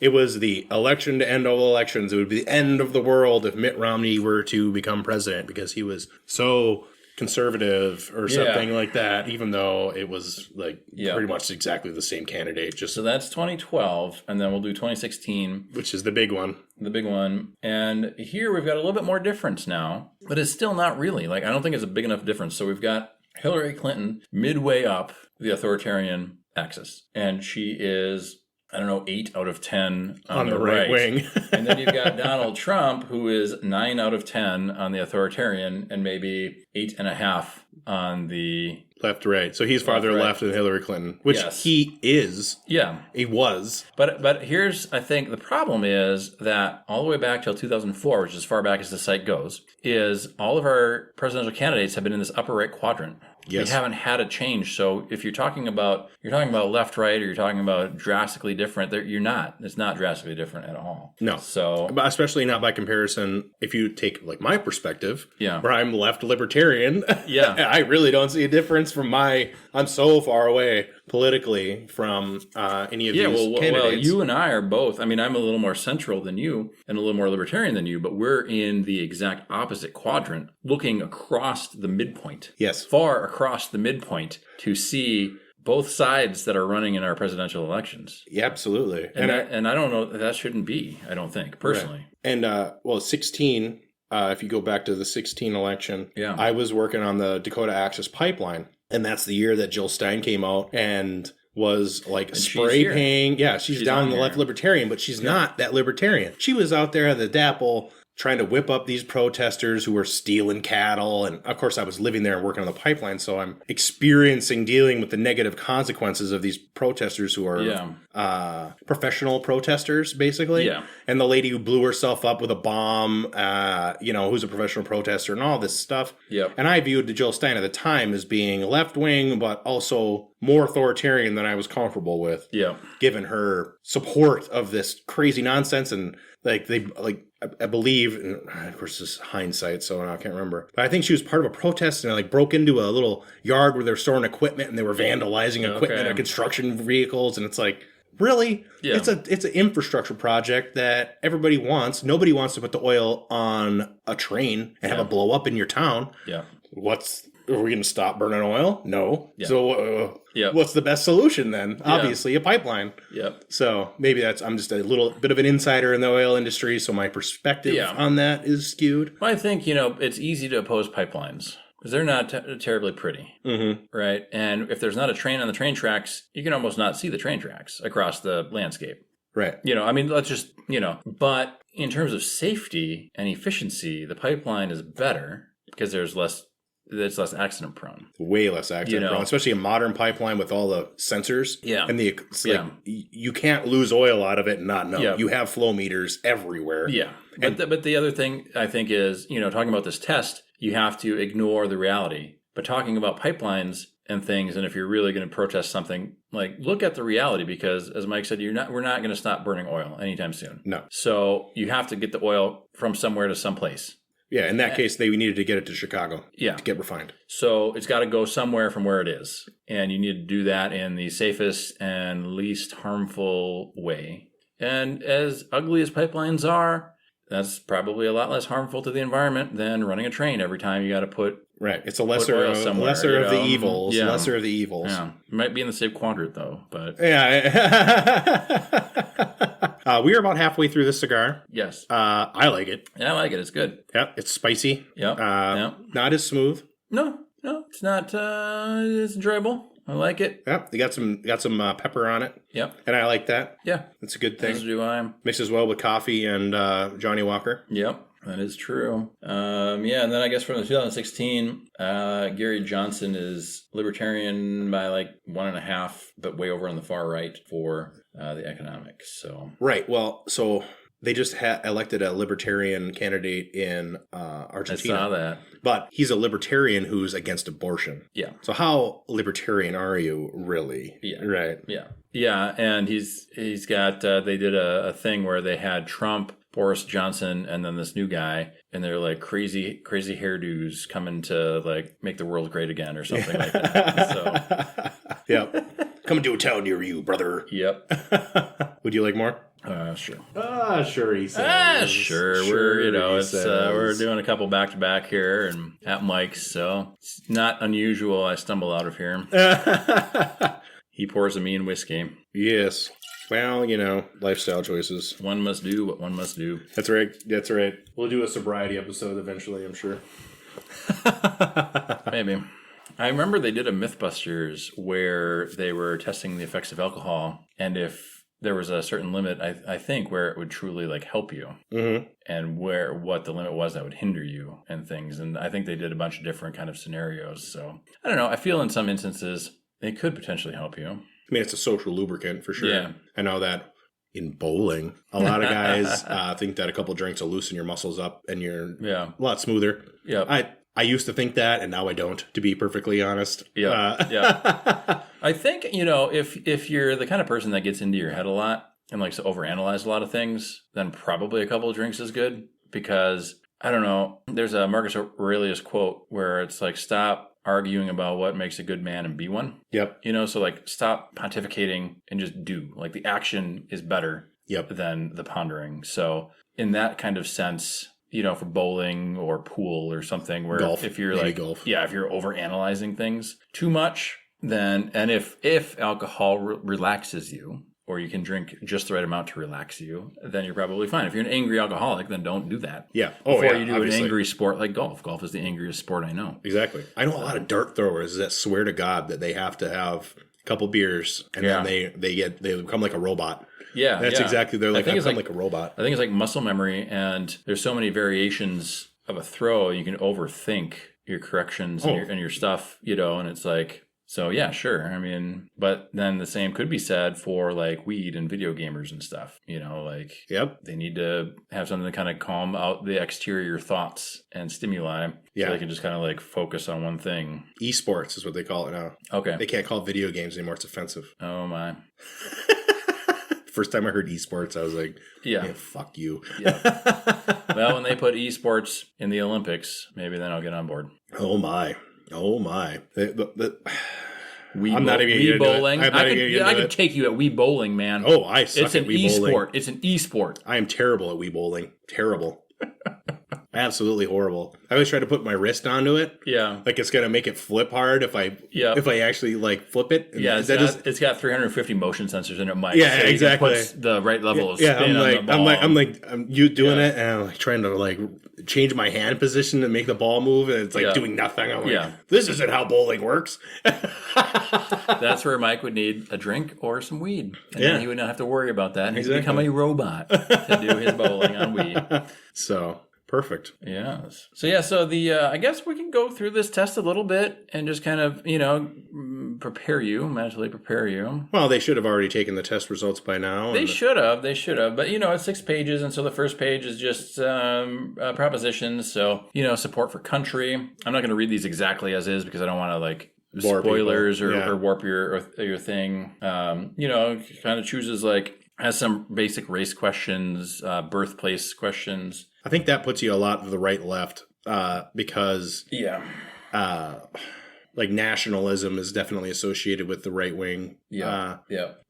Speaker 2: it was the election to end all elections. It would be the end of the world if Mitt Romney were to become president because he was so conservative or something like that, even though it was like pretty much exactly the same candidate. So
Speaker 1: that's 2012, and then we'll do 2016.
Speaker 2: Which is the big one.
Speaker 1: The big one. And here we've got a little bit more difference now, but it's still not really. Like, I don't think it's a big enough difference. So we've got Hillary Clinton midway up the authoritarian axis, and she is 8 out of 10 on the right wing. And then you've got Donald Trump, who is 9 out of 10 on the authoritarian and maybe 8.5 on the
Speaker 2: left-right. So he's farther left than Hillary Clinton, which he is.
Speaker 1: Yeah.
Speaker 2: He was.
Speaker 1: But here's, I think, the problem is that all the way back till 2004, which is as far back as the site goes, is all of our presidential candidates have been in this upper right quadrant. Yes. We haven't had a change. So if you're talking about left, right, or you're talking about drastically different, you're not. It's not drastically different at all.
Speaker 2: No.
Speaker 1: So,
Speaker 2: but especially not by comparison. If you take like my perspective,
Speaker 1: where
Speaker 2: I'm left libertarian, I really don't see a difference from I'm so far away politically from any of these candidates.
Speaker 1: Well, you and I are both. I mean, I'm a little more central than you and a little more libertarian than you, but we're in the exact opposite quadrant, looking across the midpoint.
Speaker 2: Yes.
Speaker 1: Far across the midpoint to see both sides that are running in our presidential elections.
Speaker 2: Yeah, absolutely.
Speaker 1: And I don't know, that shouldn't be, I don't think, personally.
Speaker 2: Right. And, 16, if you go back to the 16 election, I was working on the Dakota Access Pipeline. And that's the year that Jill Stein came out and was like spray painting. Yeah, she's down the left libertarian, but she's not that libertarian. She was out there at the DAPL trying to whip up these protesters who were stealing cattle. And of course, I was living there and working on the pipeline, so I'm dealing with the negative consequences of these protesters who are professional protesters, basically.
Speaker 1: Yeah.
Speaker 2: And the lady who blew herself up with a bomb, who's a professional protester and all this stuff.
Speaker 1: Yep.
Speaker 2: And I viewed Jill Stein at the time as being left-wing, but also more authoritarian than I was comfortable with.
Speaker 1: Yeah.
Speaker 2: Given her support of this crazy nonsense and I believe, and of course this is hindsight, so I can't remember. But I think she was part of a protest and broke into a little yard where they're storing equipment and they were vandalizing equipment and construction vehicles. And it's like, really?
Speaker 1: Yeah.
Speaker 2: It's an infrastructure project that everybody wants. Nobody wants to put the oil on a train and have it blow up in your town.
Speaker 1: Yeah.
Speaker 2: What's are we going to stop burning oil? No.
Speaker 1: Yeah.
Speaker 2: So what's the best solution then? Obviously, a pipeline.
Speaker 1: Yep.
Speaker 2: So maybe I'm just a little bit of an insider in the oil industry, so my perspective on that is skewed.
Speaker 1: Well, I think, it's easy to oppose pipelines because they're not terribly pretty, right? And if there's not a train on the train tracks, you can almost not see the train tracks across the landscape.
Speaker 2: Right.
Speaker 1: Let's just, but in terms of safety and efficiency, the pipeline is better because it's less accident prone.
Speaker 2: Way less accident prone, especially a modern pipeline with all the sensors.
Speaker 1: Yeah.
Speaker 2: And you can't lose oil out of it and not know.
Speaker 1: Yeah.
Speaker 2: You have flow meters everywhere.
Speaker 1: Yeah. But the other thing I think is, talking about this test, you have to ignore the reality. But talking about pipelines and things, and if you're really going to protest something, look at the reality, because as Mike said, we're not going to stop burning oil anytime soon.
Speaker 2: No.
Speaker 1: So you have to get the oil from somewhere to someplace.
Speaker 2: Yeah, in that case, they needed to get it to Chicago to get refined.
Speaker 1: So it's got to go somewhere from where it is. And you need to do that in the safest and least harmful way. And as ugly as pipelines are, that's probably a lot less harmful to the environment than running a train every time you got to put.
Speaker 2: Right. It's a lesser of the evils.
Speaker 1: Yeah.
Speaker 2: Lesser of the evils.
Speaker 1: Yeah. It might be in the same quadrant, though. But
Speaker 2: yeah. We are about halfway through this cigar.
Speaker 1: Yes.
Speaker 2: I like it.
Speaker 1: Yeah, I like it. It's good.
Speaker 2: Yep. It's spicy.
Speaker 1: Yep.
Speaker 2: Not as smooth.
Speaker 1: No, it's not. It's enjoyable. I like it.
Speaker 2: Yep. They got some pepper on it.
Speaker 1: Yep.
Speaker 2: And I like that.
Speaker 1: Yeah.
Speaker 2: It's a good thing.
Speaker 1: As do I.
Speaker 2: Mixes well with coffee and Johnny Walker.
Speaker 1: Yep. That is true. And then I guess from the 2016, Gary Johnson is libertarian by 1.5, but way over on the far right for the economics. So
Speaker 2: right. Well, so they just elected a libertarian candidate in Argentina.
Speaker 1: I saw that.
Speaker 2: But he's a libertarian who's against abortion.
Speaker 1: Yeah.
Speaker 2: So how libertarian are you really?
Speaker 1: Yeah.
Speaker 2: Right.
Speaker 1: Yeah. Yeah. And he's got, they did a thing where they had Trump, Boris Johnson, and then this new guy, and they're crazy hairdos coming to make the world great again or something like that. So,
Speaker 2: yep. Coming to a town near you, brother.
Speaker 1: Yep.
Speaker 2: Would you like more?
Speaker 1: Sure.
Speaker 2: Sure, he says.
Speaker 1: Sure. We're doing a couple back to back here and at Mike's, so it's not unusual I stumble out of here. He pours a mean whiskey.
Speaker 2: Yes. Well, lifestyle choices.
Speaker 1: One must do what one must do.
Speaker 2: That's right. We'll do a sobriety episode eventually, I'm sure.
Speaker 1: Maybe. I remember they did a Mythbusters where they were testing the effects of alcohol, and if there was a certain limit, I think, where it would truly help you, and what the limit was that would hinder you and things. And I think they did a bunch of different kind of scenarios. So I don't know. I feel in some instances they could potentially help you.
Speaker 2: I mean, it's a social lubricant for sure.
Speaker 1: Yeah.
Speaker 2: I know that in bowling, a lot of guys think that a couple drinks will loosen your muscles up and you're a lot smoother.
Speaker 1: Yeah.
Speaker 2: I used to think that, and now I don't, to be perfectly honest.
Speaker 1: Yeah. I think, if you're the kind of person that gets into your head a lot and likes to overanalyze a lot of things, then probably a couple of drinks is good, because, I don't know, there's a Marcus Aurelius quote where it's stop arguing about what makes a good man and be one.
Speaker 2: Yep.
Speaker 1: So stop pontificating and just do. The action is better than the pondering. So in that kind of sense, for bowling or pool or something, where
Speaker 2: golf.
Speaker 1: if you're
Speaker 2: golf.
Speaker 1: Yeah, if you're over analyzing things too much, then, and if alcohol relaxes you, or you can drink just the right amount to relax you, then you're probably fine. If you're an angry alcoholic, then don't do that.
Speaker 2: Yeah.
Speaker 1: Before you do obviously an angry sport like golf. Golf is the angriest sport I know.
Speaker 2: Exactly. I know a lot of dart throwers that swear to God that they have to have a couple beers and then they become like a robot.
Speaker 1: Yeah.
Speaker 2: That's exactly, they're
Speaker 1: I become
Speaker 2: like a robot.
Speaker 1: I think it's muscle memory, and there's so many variations of a throw, you can overthink your corrections and your stuff, and it's so yeah, sure. I mean, but then the same could be said for weed and video gamers and stuff,
Speaker 2: Yep.
Speaker 1: They need to have something to kind of calm out the exterior thoughts and stimuli. So they can just kind of focus on one thing.
Speaker 2: Esports is what they call it now.
Speaker 1: Okay.
Speaker 2: They can't call it video games anymore. It's offensive.
Speaker 1: Oh my.
Speaker 2: First time I heard esports, I was like, yeah, fuck you.
Speaker 1: Yeah. Well, when they put esports in the Olympics, maybe then I'll get on board.
Speaker 2: Oh my.
Speaker 1: I'm not even bowling. I could take you at Wii Bowling, man.
Speaker 2: Oh, I suck at Wii Bowling.
Speaker 1: It's an e-sport.
Speaker 2: I am terrible at Wii Bowling. Terrible. Absolutely horrible. I always try to put my wrist onto it.
Speaker 1: Yeah.
Speaker 2: Like it's gonna make it flip hard if I actually like flip it.
Speaker 1: Yeah, it's got 350 motion sensors in it, Mike.
Speaker 2: Yeah,
Speaker 1: so you
Speaker 2: exactly.
Speaker 1: Can put the right level of
Speaker 2: Yeah,
Speaker 1: spin on the ball.
Speaker 2: I'm you doing it, and I'm like trying to like change my hand position to make the ball move, and it's like doing nothing. I'm like, this isn't how bowling works.
Speaker 1: That's where Mike would need a drink or some weed, and then he would not have to worry about that, and he'd become a robot to do his bowling on weed.
Speaker 2: So. Perfect.
Speaker 1: Yes. So the I guess we can go through this test a little bit and just kind of, mentally prepare you.
Speaker 2: Well, they should have already taken the test results by now.
Speaker 1: They should have. But, it's 6 pages. And so the first page is just propositions. So, support for country. I'm not going to read these exactly as is because I don't want to like spoilers or warp your thing. Kind of chooses has some basic race questions, birthplace questions.
Speaker 2: I think that puts you a lot to the right-left because nationalism is definitely associated with the right wing.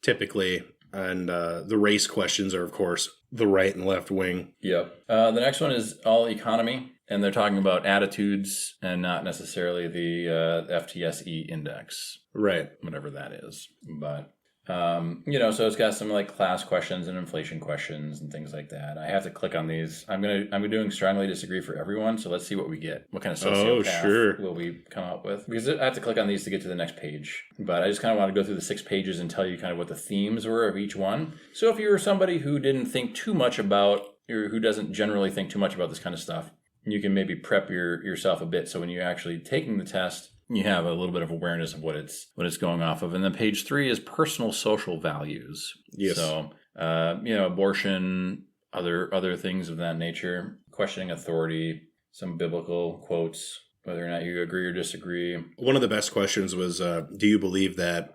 Speaker 2: Typically, and the race questions are, of course, the right and left wing.
Speaker 1: The next one is all economy, and they're talking about attitudes and not necessarily the FTSE index,
Speaker 2: right?
Speaker 1: Whatever that is, but. So it's got some like class questions and inflation questions and things like that. I have to click on these. I'm doing strongly disagree for everyone. So let's see what we get. What kind of sociopath will we come up with? Because I have to click on these to get to the next page. But I just kind of want to go through the 6 pages and tell you kind of what the themes were of each one. So if you were somebody who didn't think too much about, or who doesn't generally think too much about this kind of stuff, you can maybe prep yourself a bit. So when you're actually taking the test, you have a little bit of awareness of what it's going off of. And then page 3 is personal social values.
Speaker 2: Yes.
Speaker 1: So, abortion, other things of that nature, questioning authority, some biblical quotes, whether or not you agree or disagree.
Speaker 2: One of the best questions was, do you believe that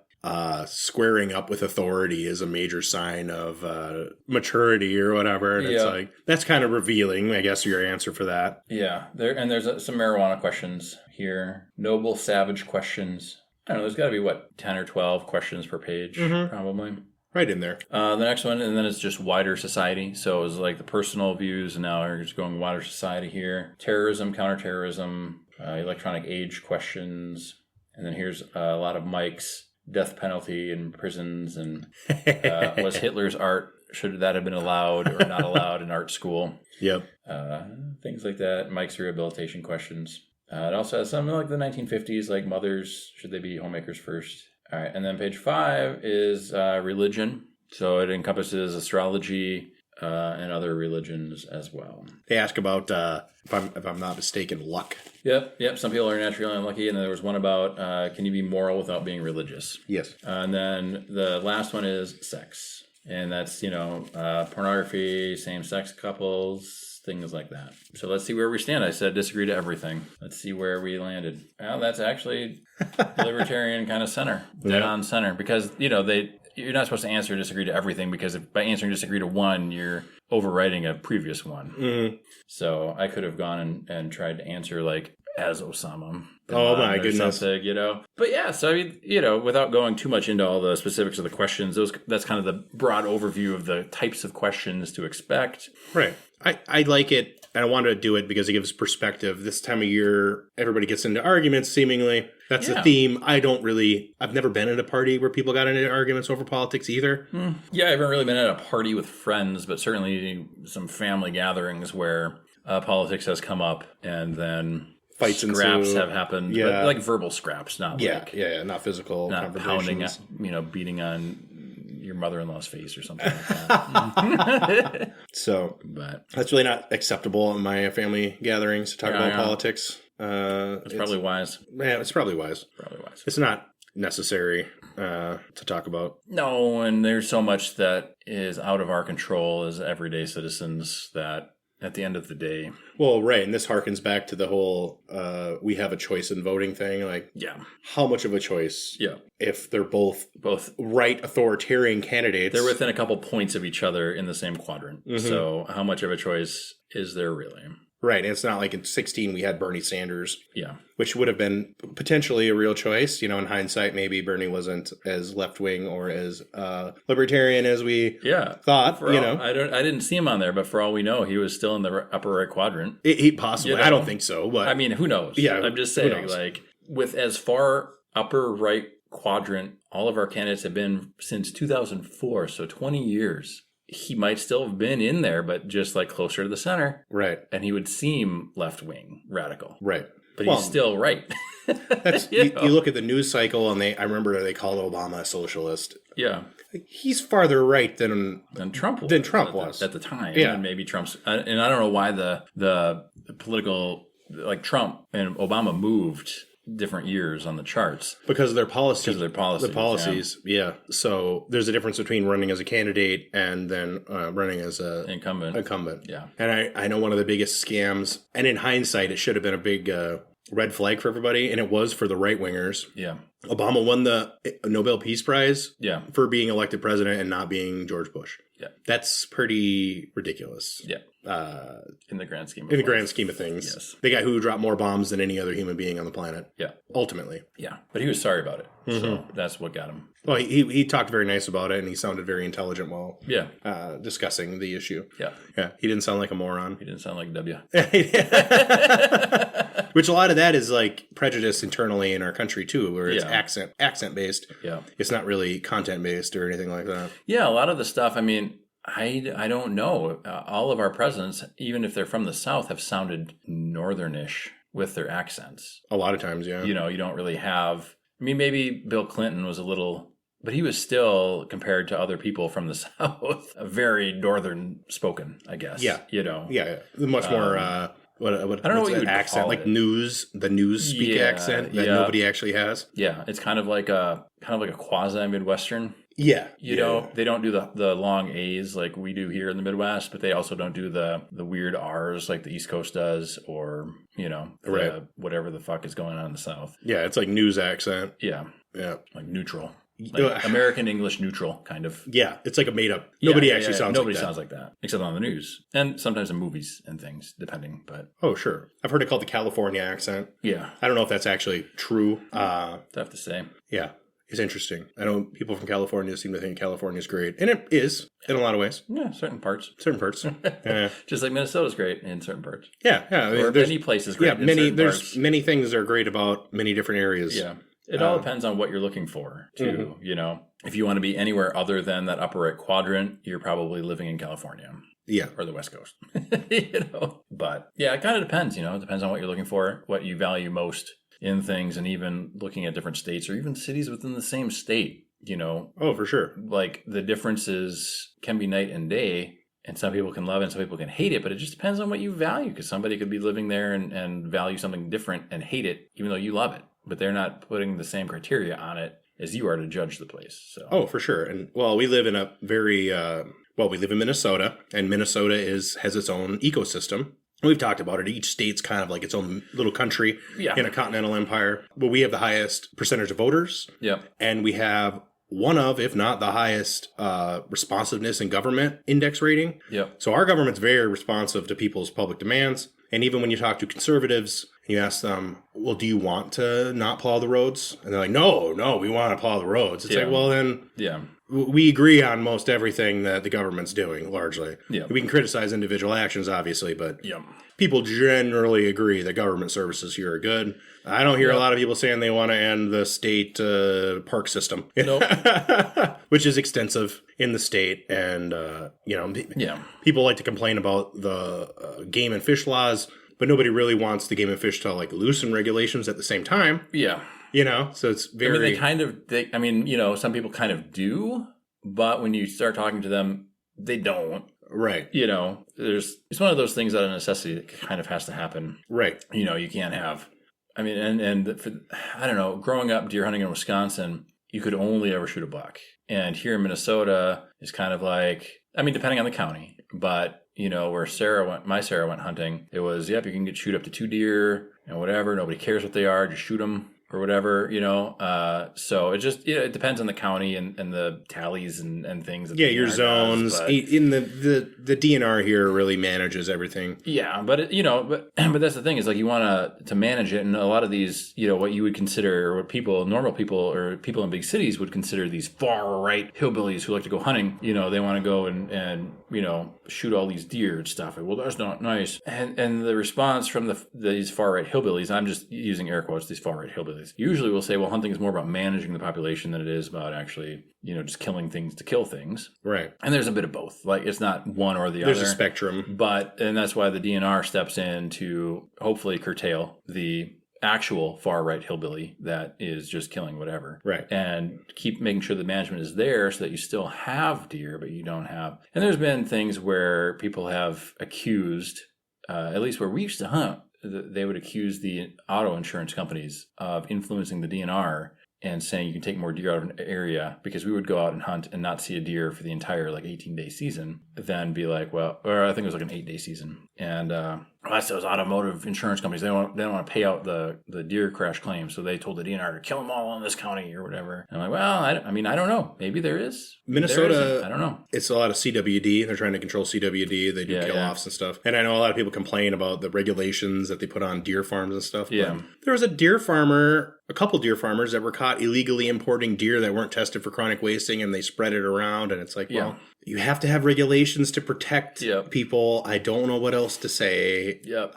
Speaker 2: squaring up with authority is a major sign of maturity or whatever? And it's like, that's kind of revealing, I guess, your answer for that.
Speaker 1: Yeah. There's some marijuana questions here. Noble savage questions. I don't know, there's got to be, 10 or 12 questions per page, probably.
Speaker 2: Right in there.
Speaker 1: The next one, and then it's just wider society. So it was like the personal views, and now we're just going wider society here. Terrorism, counterterrorism, electronic age questions. And then here's a lot of Mike's. Death penalty in prisons, and was Hitler's art, should that have been allowed or not allowed in art school?
Speaker 2: Yep.
Speaker 1: Things like that. Mike's rehabilitation questions. It also has some like the 1950s, like mothers, should they be homemakers first? All right, and then page 5 is religion. So it encompasses astrology and other religions as well.
Speaker 2: They ask about, if I'm not mistaken, luck.
Speaker 1: Yep. Some people are naturally unlucky, and then there was one about can you be moral without being religious?
Speaker 2: Yes.
Speaker 1: And then the last one is sex, and that's pornography, same-sex couples, things like that. So let's see where we stand. I said disagree to everything. Let's see where we landed. Well, that's actually libertarian kind of center, dead on center, because you're not supposed to answer disagree to everything, because by answering disagree to one, you're overwriting a previous one.
Speaker 2: Mm-hmm.
Speaker 1: So I could have gone and tried to answer like as Osama.
Speaker 2: Oh my goodness.
Speaker 1: But yeah, so I mean, without going too much into all the specifics of the questions, that's kind of the broad overview of the types of questions to expect.
Speaker 2: Right. I like it, and I wanted to do it because it gives perspective. This time of year, everybody gets into arguments, seemingly. That's the theme. I've never been at a party where people got into arguments over politics either.
Speaker 1: Yeah, I haven't really been at a party with friends, but certainly some family gatherings where politics has come up, and then
Speaker 2: fights and
Speaker 1: scraps have happened.
Speaker 2: Yeah.
Speaker 1: But like verbal scraps, not
Speaker 2: not physical,
Speaker 1: not pounding, beating on your mother-in-law's face or something like that.
Speaker 2: But that's really not acceptable in my family gatherings to talk about politics.
Speaker 1: It's probably wise.
Speaker 2: Yeah, it's probably wise. It's not necessary to talk about.
Speaker 1: No, and there's so much that is out of our control as everyday citizens that at the end of the day.
Speaker 2: Well, right. And this harkens back to the whole we have a choice in voting thing. Like, how much of a choice?
Speaker 1: Yeah.
Speaker 2: If they're both right authoritarian candidates.
Speaker 1: They're within a couple points of each other in the same quadrant. Mm-hmm. So how much of a choice is there really?
Speaker 2: Right. It's not like in 16 we had Bernie Sanders,
Speaker 1: Yeah.
Speaker 2: which would have been potentially a real choice. You know, in hindsight, maybe Bernie wasn't as left wing or as libertarian as we thought.
Speaker 1: For I didn't see him on there, but for all we know, he was still in the upper right quadrant.
Speaker 2: He possibly. I don't think so. But
Speaker 1: I mean, who knows?
Speaker 2: Yeah,
Speaker 1: I'm just saying, like, with as far upper right quadrant, all of our candidates have been since 2004, so 20 years. He might still have been in there, but just like closer to the center.
Speaker 2: Right.
Speaker 1: And he would seem left-wing radical.
Speaker 2: Right.
Speaker 1: But he's still right.
Speaker 2: That's you look at the news cycle, and I remember they called Obama a socialist.
Speaker 1: Yeah.
Speaker 2: He's farther right than
Speaker 1: Trump was.
Speaker 2: Was
Speaker 1: at the time.
Speaker 2: Yeah.
Speaker 1: And maybe Trump's... And I don't know why the political... Like Trump and Obama moved different years on the charts
Speaker 2: because of their policies.
Speaker 1: Because of their policies.
Speaker 2: Yeah. So there's a difference between running as a candidate and then running as a incumbent.
Speaker 1: Yeah.
Speaker 2: And I know one of the biggest scams, and in hindsight, it should have been a big red flag for everybody, and it was for the right wingers.
Speaker 1: Yeah.
Speaker 2: Obama won the Nobel Peace Prize.
Speaker 1: Yeah.
Speaker 2: For being elected president and not being George Bush.
Speaker 1: Yeah.
Speaker 2: That's pretty ridiculous.
Speaker 1: Yeah. In the grand scheme of things.
Speaker 2: Yes. The guy who dropped more bombs than any other human being on the planet.
Speaker 1: Yeah.
Speaker 2: Ultimately.
Speaker 1: Yeah. But he was sorry about it. Mm-hmm. So that's what got him.
Speaker 2: Well, he talked very nice about it, and he sounded very intelligent while discussing the issue.
Speaker 1: Yeah.
Speaker 2: Yeah. He didn't sound like a moron.
Speaker 1: He didn't sound like W.
Speaker 2: Which a lot of that is like prejudice internally in our country too, where it's accent based.
Speaker 1: Yeah.
Speaker 2: It's not really content based or anything like that.
Speaker 1: Yeah. A lot of the stuff, I mean, I don't know. All of our presidents, even if they're from the South, have sounded northernish with their accents.
Speaker 2: A lot of times, yeah.
Speaker 1: You know, you don't really have... I mean, maybe Bill Clinton was a little... But he was still, compared to other people from the South, a very northern spoken, I guess.
Speaker 2: Yeah.
Speaker 1: You know?
Speaker 2: Yeah. Much more... what
Speaker 1: I don't know what you would
Speaker 2: accent,
Speaker 1: call
Speaker 2: like
Speaker 1: it.
Speaker 2: the news speak accent that nobody actually has.
Speaker 1: Yeah, it's kind of like a quasi Midwestern.
Speaker 2: Yeah,
Speaker 1: you know, they don't do the long A's like we do here in the Midwest, but they also don't do the weird R's like the East Coast does, or you know, whatever the fuck is going on in the South.
Speaker 2: Yeah, it's like news accent.
Speaker 1: Yeah, like neutral. Like
Speaker 2: Ugh.
Speaker 1: American English neutral, kind of.
Speaker 2: Yeah, it's like a made up. Nobody actually sounds
Speaker 1: Nobody
Speaker 2: like that.
Speaker 1: sounds like that, except on the news. And sometimes in movies and things, depending. But
Speaker 2: oh, sure. I've heard it called the California accent.
Speaker 1: Yeah.
Speaker 2: I don't know if that's actually true.
Speaker 1: Tough to say.
Speaker 2: Yeah. It's interesting. I know people from California seem to think California is great. And it is, in a lot of ways.
Speaker 1: Yeah, certain parts.
Speaker 2: Yeah.
Speaker 1: Just like Minnesota's great in certain parts.
Speaker 2: Yeah, yeah.
Speaker 1: I mean, or many places great in certain parts.
Speaker 2: Many things that are great about many different areas.
Speaker 1: Yeah. It all depends on what you're looking for, too. Mm-hmm. You know, if you want to be anywhere other than that upper right quadrant, you're probably living in California.
Speaker 2: Yeah.
Speaker 1: Or the West Coast. You know? But yeah, it kind of depends, you know. It depends on what you're looking for, what you value most in things, and even looking at different states or even cities within the same state, you know.
Speaker 2: Oh, for sure.
Speaker 1: Like the differences can be night and day, and some people can love it and some people can hate it, but it just depends on what you value, because somebody could be living there and value something different and hate it even though you love it, but they're not putting the same criteria on it as you are to judge the place. So.
Speaker 2: Oh, for sure. And well, we live in a very we live in Minnesota, and Minnesota has its own ecosystem. We've talked about it. Each state's kind of like its own little country in a continental empire. But we have the highest percentage of voters.
Speaker 1: Yeah.
Speaker 2: And we have one of, if not the highest, responsiveness in government index rating.
Speaker 1: Yeah.
Speaker 2: So our government's very responsive to people's public demands. And even when you talk to conservatives, you ask them, well, do you want to not plow the roads? And they're like, no, we want to plow the roads. It's like, well, then we agree on most everything that the government's doing, largely.
Speaker 1: Yeah.
Speaker 2: We can criticize individual actions, obviously, but people generally agree that government services here are good. I don't hear a lot of people saying they want to end the state park system, which is extensive in the state. And, people like to complain about the game and fish laws, but nobody really wants the game and fish to like loosen regulations at the same time.
Speaker 1: Yeah.
Speaker 2: You know, so it's very...
Speaker 1: some people kind of do, but when you start talking to them, they don't.
Speaker 2: Right.
Speaker 1: You know, it's one of those things out of necessity that kind of has to happen.
Speaker 2: Right.
Speaker 1: You know, you can't have... I mean, I don't know, growing up deer hunting in Wisconsin, you could only ever shoot a buck. And here in Minnesota, it's kind of like, I mean, depending on the county, but... You know, where my Sarah went hunting, it was, you can shoot up to 2 deer and whatever. Nobody cares what they are. Just shoot them. or whatever, so it just, it depends on the county and the tallies and things. That
Speaker 2: your zones. In the DNR here really manages everything.
Speaker 1: Yeah, but but that's the thing is like you want to manage it, and a lot of these, what you would consider, or what normal people or people in big cities would consider these far right hillbillies who like to go hunting. They want to go and shoot all these deer and stuff. Well, that's not nice. And the response from these far right hillbillies, I'm just using air quotes, these far right hillbillies, usually will say, well, hunting is more about managing the population than it is about actually, just killing things to kill things.
Speaker 2: Right.
Speaker 1: And there's a bit of both. Like, it's not one or the other.
Speaker 2: There's a spectrum.
Speaker 1: And that's why the DNR steps in to hopefully curtail the actual far right hillbilly that is just killing whatever.
Speaker 2: Right.
Speaker 1: And keep making sure the management is there so that you still have deer, but you don't have. And there's been things where people have accused, at least where we used to hunt, they would accuse the auto insurance companies of influencing the DNR and saying you can take more deer out of an area, because we would go out and hunt and not see a deer for the entire 18-day season, then be like, well, or I think it was an 8-day season. And that's those automotive insurance companies. They don't want to pay out the deer crash claim. So they told the DNR to kill them all in this county or whatever. And I'm like, well, I don't know. Maybe there is.
Speaker 2: Minnesota,
Speaker 1: I don't know.
Speaker 2: It's a lot of CWD. They're trying to control CWD. They do kill-offs and stuff. And I know a lot of people complain about the regulations that they put on deer farms and stuff.
Speaker 1: Yeah.
Speaker 2: But there was a couple deer farmers that were caught illegally importing deer that weren't tested for chronic wasting, and they spread it around. And it's like, well, you have to have regulations to protect people. I don't know what else to say.
Speaker 1: Yep.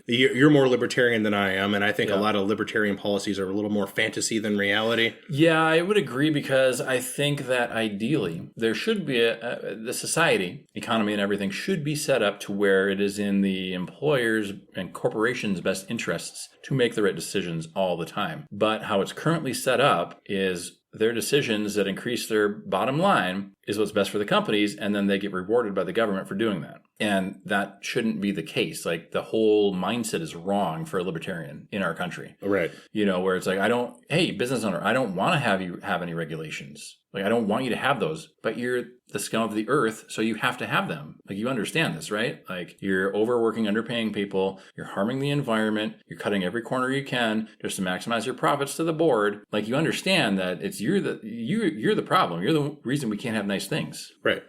Speaker 2: You're more libertarian than I am, and I think a lot of libertarian policies are a little more fantasy than reality.
Speaker 1: Yeah, I would agree, because I think that ideally there should be the society, economy, and everything should be set up to where it is in the employers' and corporations' best interests to make the right decisions all the time. But how it's currently set up is their decisions that increase their bottom line is what's best for the companies, and then they get rewarded by the government for doing that. And that shouldn't be the case. Like, the whole mindset is wrong for a libertarian in our country.
Speaker 2: Right.
Speaker 1: Where it's like, hey, business owner, I don't want to have you have any regulations. Like, I don't want you to have those, but you're the scum of the earth, so you have to have them. Like, you understand this, right? Like, you're overworking, underpaying people, you're harming the environment, you're cutting every corner you can just to maximize your profits to the board. Like, you understand that you're the problem. You're the reason we can't have nice things.
Speaker 2: Right.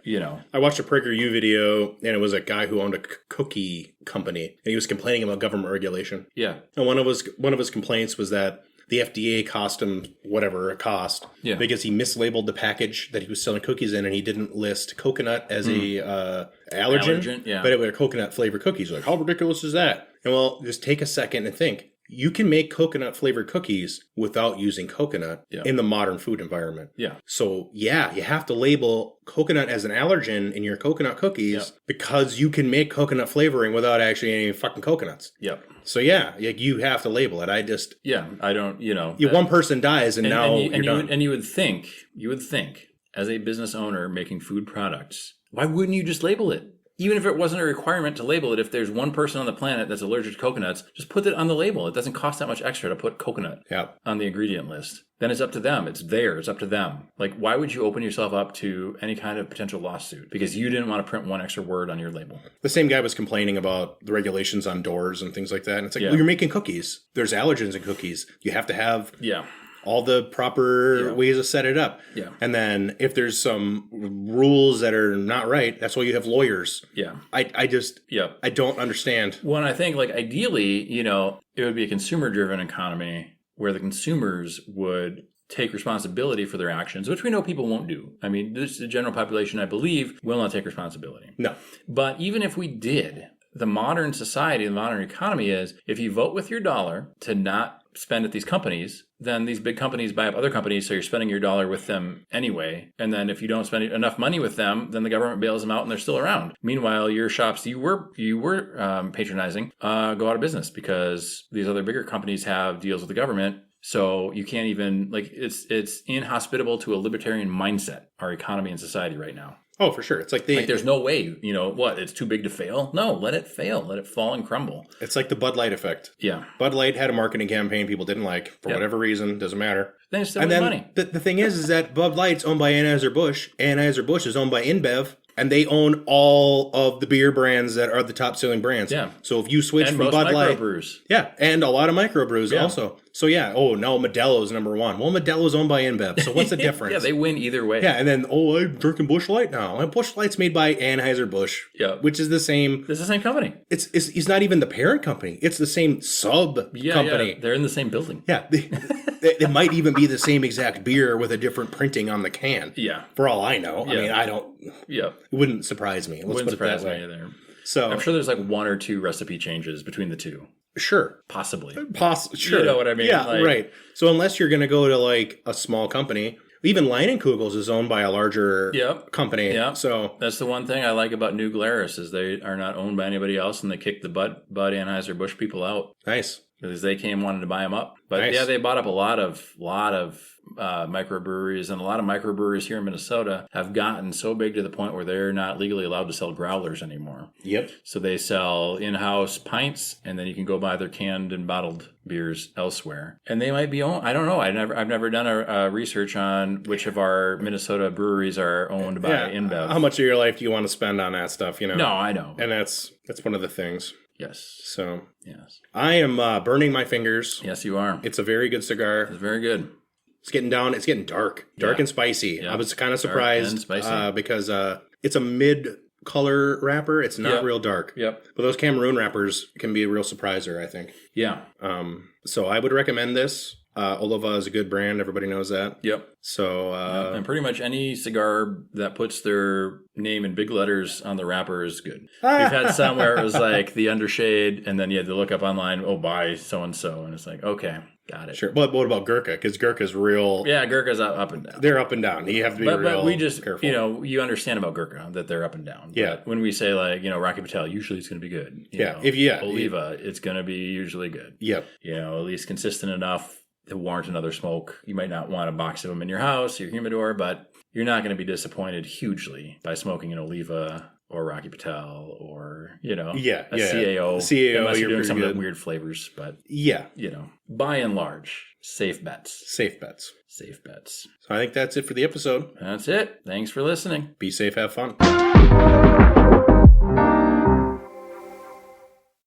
Speaker 2: I watched a PragerU video, and it was a guy who owned a cookie company, and he was complaining about government regulation.
Speaker 1: Yeah.
Speaker 2: And one of his complaints was that the FDA cost him whatever it cost because he mislabeled the package that he was selling cookies in, and he didn't list coconut as a allergen, but it were coconut flavored cookies. Like, how ridiculous is that? And well, just take a second and think. You can make coconut flavored cookies without using coconut in the modern food environment. Yeah. So you have to label coconut as an allergen in your coconut cookies because you can make coconut flavoring without actually any fucking coconuts. Yep. So you have to label it. I don't, one person dies and now you're done.
Speaker 1: And you would think as a business owner making food products, why wouldn't you just label it? Even if it wasn't a requirement to label it, if there's one person on the planet that's allergic to coconuts, just put it on the label. It doesn't cost that much extra to put coconut on the ingredient list. Then it's up to them. It's there. It's up to them. Like, why would you open yourself up to any kind of potential lawsuit? Because you didn't want to print one extra word on your label.
Speaker 2: The same guy was complaining about the regulations on doors and things like that. And it's like, well, you're making cookies. There's allergens in cookies. You have to have... all the proper ways to set it up. Yeah. And then if there's some rules that are not right, that's why you have lawyers. Yeah. I don't understand.
Speaker 1: Well, and I think, like, ideally, it would be a consumer-driven economy where the consumers would take responsibility for their actions, which we know people won't do. I mean, the general population, I believe, will not take responsibility. No. But even if we did, the modern society, the modern economy is, if you vote with your dollar to not spend at these companies, then these big companies buy up other companies, so you're spending your dollar with them anyway. And then if you don't spend enough money with them, then the government bails them out and they're still around. Meanwhile, your shops you were patronizing go out of business because these other bigger companies have deals with the government. So you can't even, like, it's inhospitable to a libertarian mindset, our economy and society right now.
Speaker 2: Oh, for sure. It's like
Speaker 1: there's no way, it's too big to fail. No, let it fail. Let it fall and crumble.
Speaker 2: It's like the Bud Light effect. Yeah. Bud Light had a marketing campaign people didn't like for whatever reason. Doesn't matter.
Speaker 1: Then it's still money.
Speaker 2: The thing is that Bud Light's owned by Anheuser-Busch. Anheuser-Busch is owned by InBev. And they own all of the beer brands that are the top selling brands. Yeah. So if you switch from Bud Light,
Speaker 1: microbrews.
Speaker 2: Yeah, and a lot of microbrews also. So yeah, oh no, Modelo's number one. Well, Modelo's owned by InBev, so what's the difference?
Speaker 1: Yeah, they win either way.
Speaker 2: Yeah, and then, I'm drinking Busch Light now. And Busch Light's made by Anheuser-Busch, which is the same.
Speaker 1: It's the same company.
Speaker 2: It's not even the parent company. It's the same company.
Speaker 1: Yeah, they're in the same building.
Speaker 2: Yeah, it might even be the same exact beer with a different printing on the can.
Speaker 1: Yeah.
Speaker 2: For all I know.
Speaker 1: Yeah.
Speaker 2: I mean, I don't.
Speaker 1: Yeah.
Speaker 2: It wouldn't surprise me.
Speaker 1: Wouldn't surprise me either.
Speaker 2: So
Speaker 1: I'm sure there's like one or two recipe changes between the two.
Speaker 2: Sure.
Speaker 1: Possibly.
Speaker 2: Sure.
Speaker 1: You know what I mean?
Speaker 2: Yeah, right. So unless you're going to go to like a small company, even Leinenkugels is owned by a larger company.
Speaker 1: Yeah.
Speaker 2: So
Speaker 1: that's the one thing I like about New Glarus is they are not owned by anybody else, and they kicked the Bud Anheuser-Busch people out.
Speaker 2: Nice.
Speaker 1: Because they wanted to buy them up. But
Speaker 2: nice.
Speaker 1: Yeah, they bought up a lot of microbreweries, and a lot of microbreweries here in Minnesota have gotten so big to the point where they're not legally allowed to sell growlers anymore.
Speaker 2: Yep.
Speaker 1: So they sell in-house pints, and then you can go buy their canned and bottled beers elsewhere. And they might be owned. I don't know. I've never done a research on which of our Minnesota breweries are owned by InBev.
Speaker 2: How much of your life do you want to spend on that stuff? You know.
Speaker 1: No, I know.
Speaker 2: And that's one of the things.
Speaker 1: Yes.
Speaker 2: So
Speaker 1: yes,
Speaker 2: I am burning my fingers.
Speaker 1: Yes, you are.
Speaker 2: It's a very good cigar.
Speaker 1: It's very good.
Speaker 2: It's getting dark and spicy.
Speaker 1: Yeah.
Speaker 2: I was kind of surprised because it's a mid color wrapper. It's not real dark.
Speaker 1: Yep.
Speaker 2: But those Cameroon wrappers can be a real surpriser, I think.
Speaker 1: Yeah.
Speaker 2: So I would recommend this. Oliva is a good brand. Everybody knows that.
Speaker 1: Yep.
Speaker 2: So
Speaker 1: and pretty much any cigar that puts their name in big letters on the wrapper is good. We've had some where it was like the undershade, and then you had to look up online, buy so and so, and it's like, okay, got it.
Speaker 2: Sure. But what about Gurkha? Because Gurkha's real.
Speaker 1: Yeah, Gurkha's up and down.
Speaker 2: They're up and down. You have to be real
Speaker 1: but we just
Speaker 2: careful.
Speaker 1: you understand about Gurkha that they're up and down.
Speaker 2: Yeah.
Speaker 1: But when we say like Rocky Patel, usually it's going to be good. Oliva, it's going to be usually good.
Speaker 2: Yep.
Speaker 1: At least consistent enough to warrant another smoke. You might not want a box of them in your house, your humidor, but you're not going to be disappointed hugely by smoking an Oliva or Rocky Patel or, a CAO.
Speaker 2: CAO,
Speaker 1: unless you're doing some
Speaker 2: good.
Speaker 1: of the weird flavors. But,
Speaker 2: yeah.
Speaker 1: By and large, safe bets.
Speaker 2: Safe bets.
Speaker 1: Safe bets.
Speaker 2: So I think that's it for the episode.
Speaker 1: That's it. Thanks for listening.
Speaker 2: Be safe, have fun.